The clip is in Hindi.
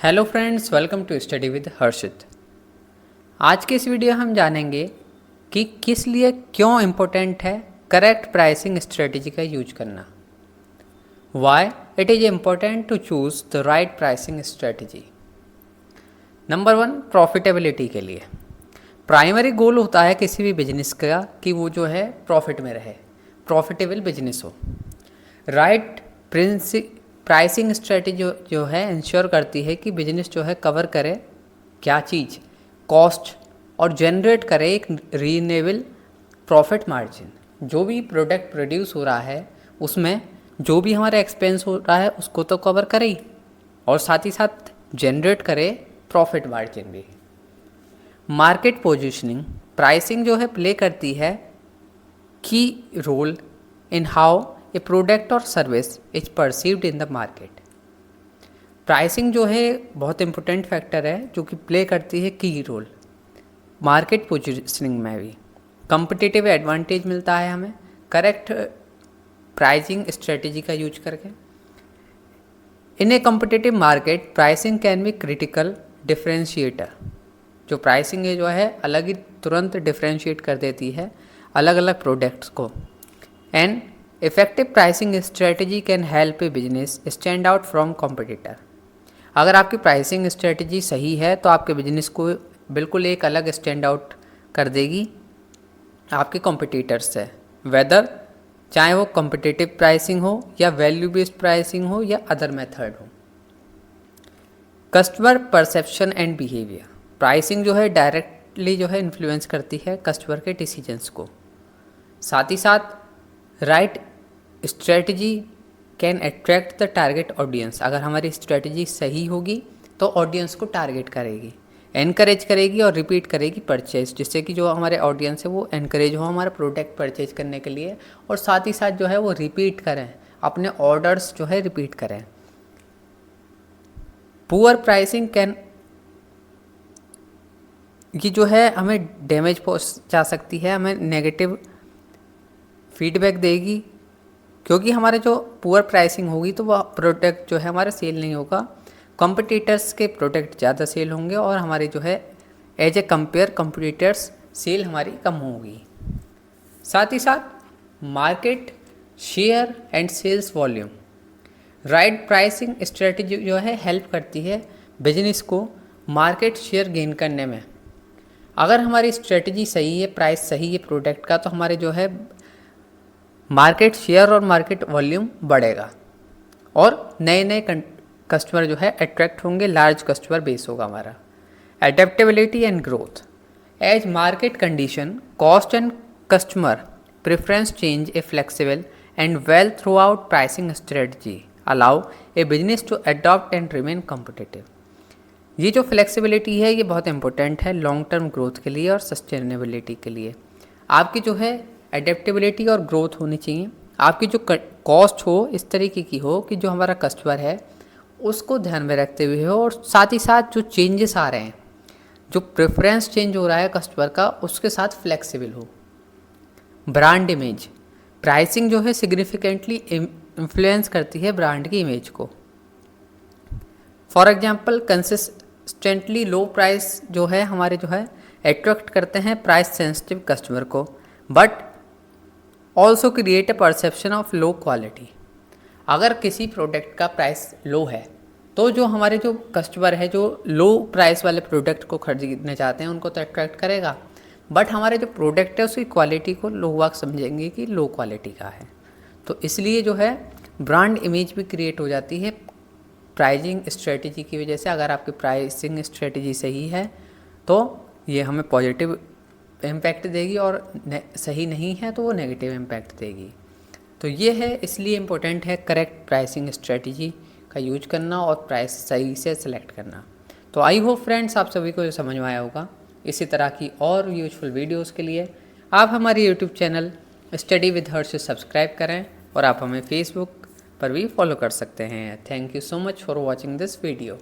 Hello friends, welcome to study with Harshit. आज के इस वीडियो हम जानेंगे कि किस लिए क्यों इम्पोर्टेंट है करेक्ट प्राइसिंग स्ट्रेटजी का यूज करना। Why it is important to choose the right pricing strategy. Number 1, profitability के लिए प्राइमरी गोल होता है किसी भी बिजनेस का कि वो जो है प्रॉफिट में रहे, प्रॉफिटेबल बिजनेस हो। राइट प्राइसिंग स्ट्रेटजी जो है इंश्योर करती है कि बिजनेस जो है कवर करे क्या चीज़, कॉस्ट, और जनरेट करे एक रीजनेबल प्रॉफिट मार्जिन। जो भी प्रोडक्ट प्रोड्यूस हो रहा है उसमें जो भी हमारा एक्सपेंस हो रहा है उसको तो कवर करे ही, और साथ ही साथ जनरेट करे प्रॉफिट मार्जिन भी। मार्केट पोजीशनिंग प्राइसिंग जो है प्ले करती है की role in how a product और service is perceived in the market. Pricing जो है बहुत इंपॉर्टेंट फैक्टर है जो कि प्ले करती है की रोल मार्केट पोजीशनिंग में भी। कम्पिटिटिव एडवांटेज मिलता है हमें करेक्ट प्राइसिंग स्ट्रेटजी का यूज करके। In a competitive market pricing can be critical differentiator. जो प्राइसिंग है जो है अलग ही तुरंत डिफरेंशिएट कर देती है अलग अलग प्रोडक्ट्स को। And effective pricing strategy can help A business stand out from competitor. अगर आपकी प्राइसिंग स्ट्रेटजी सही है तो आपके बिजनेस को बिल्कुल एक अलग स्टैंड आउट कर देगी आपके कॉम्पिटिटर्स से, वेदर चाहे वो कॉम्पिटिटिव प्राइसिंग हो या वैल्यू बेस्ड प्राइसिंग हो या अदर मेथड हो। Customer perception and behaviour pricing जो है डायरेक्टली जो है इन्फ्लुएंस करती है कस्टमर के डिसीजंस को। साथ ही साथ right strategy can attract the target audience. अगर हमारी स्ट्रेटजी सही होगी तो ऑडियंस को टारगेट करेगी, एनकरेज करेगी और रिपीट करेगी परचेज, जिससे कि जो हमारे ऑडियंस है वो एनकरेज हो हमारा प्रोडक्ट परचेज करने के लिए, और साथ ही साथ जो है वो रिपीट करें, अपने ऑर्डर्स जो है रिपीट करें। पुअर प्राइसिंग कैन ये जो है हमें डैमेज पहुंचा सकती है, हमें नेगेटिव फीडबैक देगी, क्योंकि हमारे जो पुअर प्राइसिंग होगी तो वह प्रोडक्ट जो है हमारा सेल नहीं होगा, कॉम्पिटिटर्स के प्रोडक्ट ज़्यादा सेल होंगे और हमारी जो है as a compare competitors sale हमारी कम होगी। साथ ही साथ market share and sales volume right pricing strategy जो है हेल्प करती है बिजनेस को मार्केट शेयर गेन करने में। अगर हमारी स्ट्रेटजी सही है, प्राइस सही है प्रोडक्ट का, तो हमारे जो है मार्केट शेयर और मार्केट वॉल्यूम बढ़ेगा और नए नए कस्टमर जो है अट्रैक्ट होंगे, लार्ज कस्टमर बेस होगा हमारा। Adaptability and growth as market condition cost and customer preference change a flexible and well thought out pricing strategy allow a business to adopt and remain competitive. ये जो फ्लेक्सिबिलिटी है ये बहुत इंपॉर्टेंट है लॉन्ग टर्म ग्रोथ के लिए और सस्टेनेबिलिटी के लिए। आपकी जो है एडेप्टेबिलिटी और ग्रोथ होनी चाहिए। आपकी जो कॉस्ट हो इस तरीके की हो कि जो हमारा कस्टमर है उसको ध्यान में रखते हुए हो, और साथ ही साथ जो चेंजेस आ रहे हैं, जो प्रेफरेंस चेंज हो रहा है कस्टमर का, उसके साथ फ्लेक्सिबल हो। ब्रांड इमेज प्राइसिंग जो है सिग्निफिकेंटली इन्फ्लुएंस करती है ब्रांड की इमेज को। For example consistently low price जो है हमारे जो है अट्रैक्ट करते हैं प्राइस सेंसिटिव कस्टमर को, but also create a perception of low quality. अगर किसी प्रोडक्ट का प्राइस लो है तो जो हमारे जो कस्टमर है जो लो प्राइस वाले प्रोडक्ट को खरीदने चाहते हैं उनको तो अट्रैक्ट करेगा, बट हमारे जो प्रोडक्ट है उसकी क्वालिटी को लोग समझेंगे कि लो क्वालिटी का है। तो इसलिए जो है ब्रांड इमेज भी क्रिएट हो जाती है प्राइसिंग स्ट्रेटजी की वजह से। अगर आपकी प्राइसिंग स्ट्रेटजी सही है तो ये हमें पॉजिटिव इम्पैक्ट देगी, और सही नहीं है तो वो नेगेटिव इम्पैक्ट देगी। तो ये है, इसलिए इम्पोर्टेंट है करेक्ट प्राइसिंग स्ट्रेटजी का यूज करना और प्राइस सही से सिलेक्ट करना। तो आई होप फ्रेंड्स आप सभी को समझ में आया होगा। इसी तरह की और यूजफुल वीडियोस के लिए आप हमारे यूट्यूब चैनल स्टडी विद हर्ष से सब्सक्राइब करें, और आप हमें फेसबुक पर भी फॉलो कर सकते हैं। Thank you so much for watching this video.